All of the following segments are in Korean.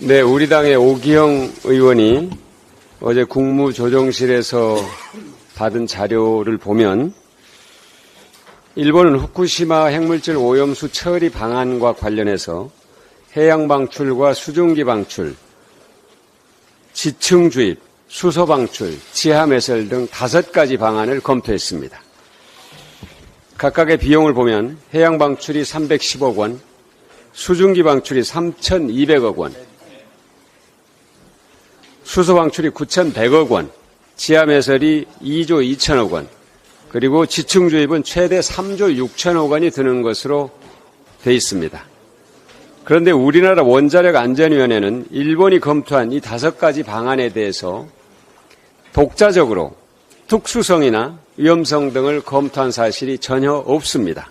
네, 우리 당의 오기영 의원이 어제 국무조정실에서 받은 자료를 보면 일본은 후쿠시마 핵물질 오염수 처리 방안과 관련해서 해양 방출과 수증기 방출, 지층 주입, 수소 방출, 지하 매설 등 5가지 방안을 검토했습니다. 각각의 비용을 보면 해양 방출이 310억 원, 수증기 방출이 3,200억 원, 수소 방출이 9,100억 원, 지하 매설이 2조 2천억 원, 그리고 지층 주입은 최대 3조 6천억 원이 드는 것으로 돼 있습니다. 그런데 우리나라 원자력 안전위원회는 일본이 검토한 이 5가지 방안에 대해서 독자적으로 특수성이나 위험성 등을 검토한 사실이 전혀 없습니다.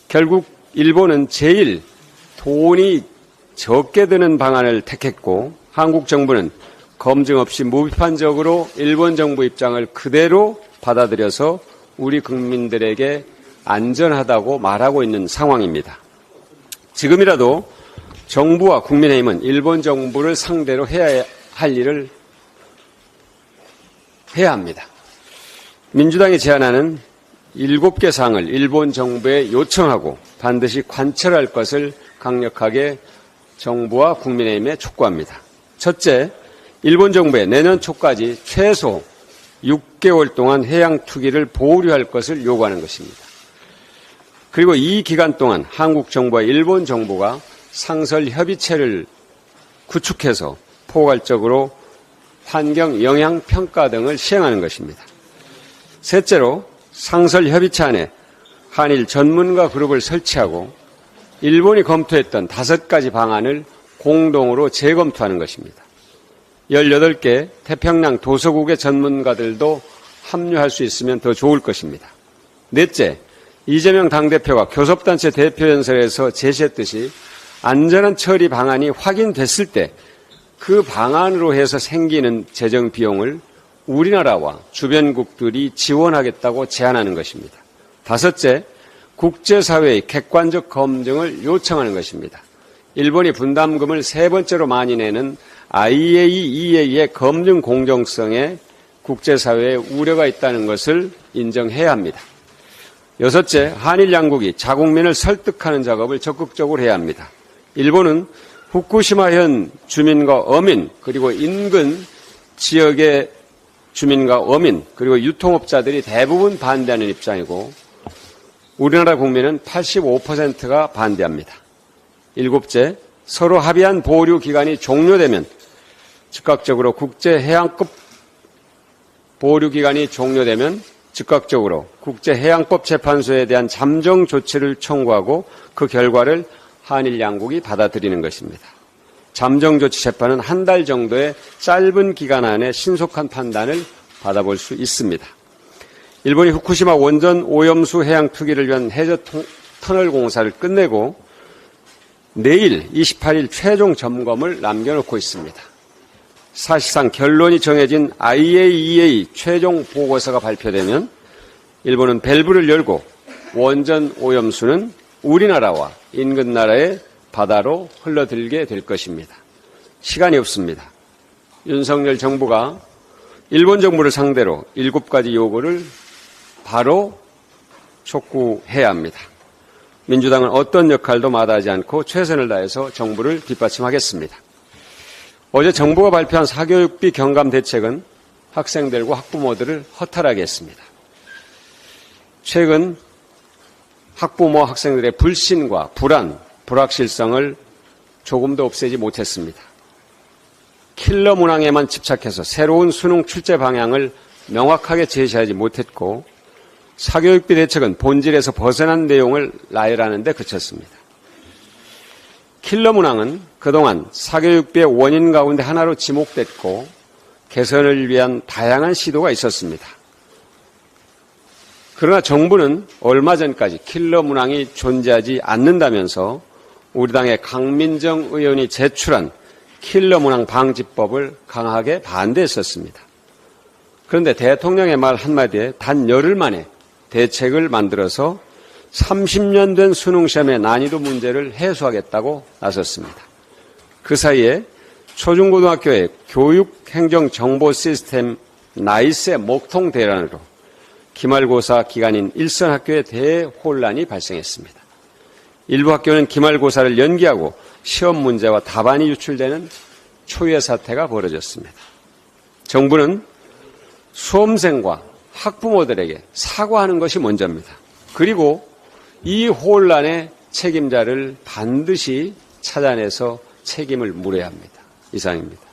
결국 일본은 제일 돈이 적게 드는 방안을 택했고 한국 정부는 검증 없이 무비판적으로 일본 정부 입장을 그대로 받아들여서 우리 국민들에게 안전하다고 말하고 있는 상황입니다. 지금이라도 정부와 국민의힘은 일본 정부를 상대로 해야 할 일을 해야 합니다. 민주당이 제안하는 7개 사항을 일본 정부에 요청하고 반드시 관철할 것을 강력하게 정부와 국민의힘에 촉구합니다. 첫째, 일본 정부에 내년 초까지 최소 6개월 동안 해양 투기를 보류할 것을 요구하는 것입니다. 그리고 이 기간 동안 한국 정부와 일본 정부가 상설 협의체를 구축해서 포괄적으로 환경 영향 평가 등을 시행하는 것입니다. 셋째로 상설 협의체 안에 한일 전문가 그룹을 설치하고 일본이 검토했던 5가지 방안을 공동으로 재검토하는 것입니다. 18개 태평양 도서국의 전문가들도 합류할 수 있으면 더 좋을 것입니다. 넷째, 이재명 당대표가 교섭단체 대표연설에서 제시했듯이 안전한 처리 방안이 확인됐을 때 그 방안으로 해서 생기는 재정 비용을 우리나라와 주변국들이 지원하겠다고 제안하는 것입니다. 5째, 국제사회의 객관적 검증을 요청하는 것입니다. 일본이 분담금을 3번째로 많이 내는 IAEA의 검증 공정성에 국제사회에 우려가 있다는 것을 인정해야 합니다. 6째, 한일 양국이 자국민을 설득하는 작업을 적극적으로 해야 합니다. 일본은 후쿠시마현 주민과 어민 그리고 인근 지역의 주민과 어민 그리고 유통업자들이 대부분 반대하는 입장이고 우리나라 국민은 85%가 반대합니다. 7째, 서로 합의한 보류 기간이 종료되면 즉각적으로 국제해양법 보류 기간이 종료되면 즉각적으로 국제해양법 재판소에 대한 잠정 조치를 청구하고 그 결과를 한일 양국이 받아들이는 것입니다. 잠정 조치 재판은 1달 정도의 짧은 기간 안에 신속한 판단을 받아볼 수 있습니다. 일본이 후쿠시마 원전 오염수 해양 투기를 위한 해저 터널 공사를 끝내고 내일 28일 최종 점검을 남겨놓고 있습니다. 사실상 결론이 정해진 IAEA 최종 보고서가 발표되면 일본은 밸브를 열고 원전 오염수는 우리나라와 인근 나라의 바다로 흘러들게 될 것입니다. 시간이 없습니다. 윤석열 정부가 일본 정부를 상대로 7가지 요구를 바로 촉구해야 합니다. 민주당은 어떤 역할도 마다하지 않고 최선을 다해서 정부를 뒷받침하겠습니다. 어제 정부가 발표한 사교육비 경감 대책은 학생들과 학부모들을 허탈하게 했습니다. 최근 학부모 학생들의 불신과 불안, 불확실성을 조금도 없애지 못했습니다. 킬러 문항에만 집착해서 새로운 수능 출제 방향을 명확하게 제시하지 못했고 사교육비 대책은 본질에서 벗어난 내용을 나열하는 데 그쳤습니다. 킬러 문항은 그동안 사교육비의 원인 가운데 하나로 지목됐고 개선을 위한 다양한 시도가 있었습니다. 그러나 정부는 얼마 전까지 킬러 문항이 존재하지 않는다면서 우리 당의 강민정 의원이 제출한 킬러 문항 방지법을 강하게 반대했었습니다. 그런데 대통령의 말 한마디에 단 열흘 만에 대책을 만들어서 30년 된 수능시험의 난이도 문제를 해소하겠다고 나섰습니다. 그 사이에 초중고등학교의 교육행정정보 시스템 나이스의 목통 대란으로 기말고사 기간인 일선 학교에 대혼란이 발생했습니다. 일부 학교는 기말고사를 연기하고 시험 문제와 답안이 유출되는 초유의 사태가 벌어졌습니다. 정부는 수험생과 학부모들에게 사과하는 것이 먼저입니다. 그리고 이 혼란의 책임자를 반드시 찾아내서 책임을 물어야 합니다. 이상입니다.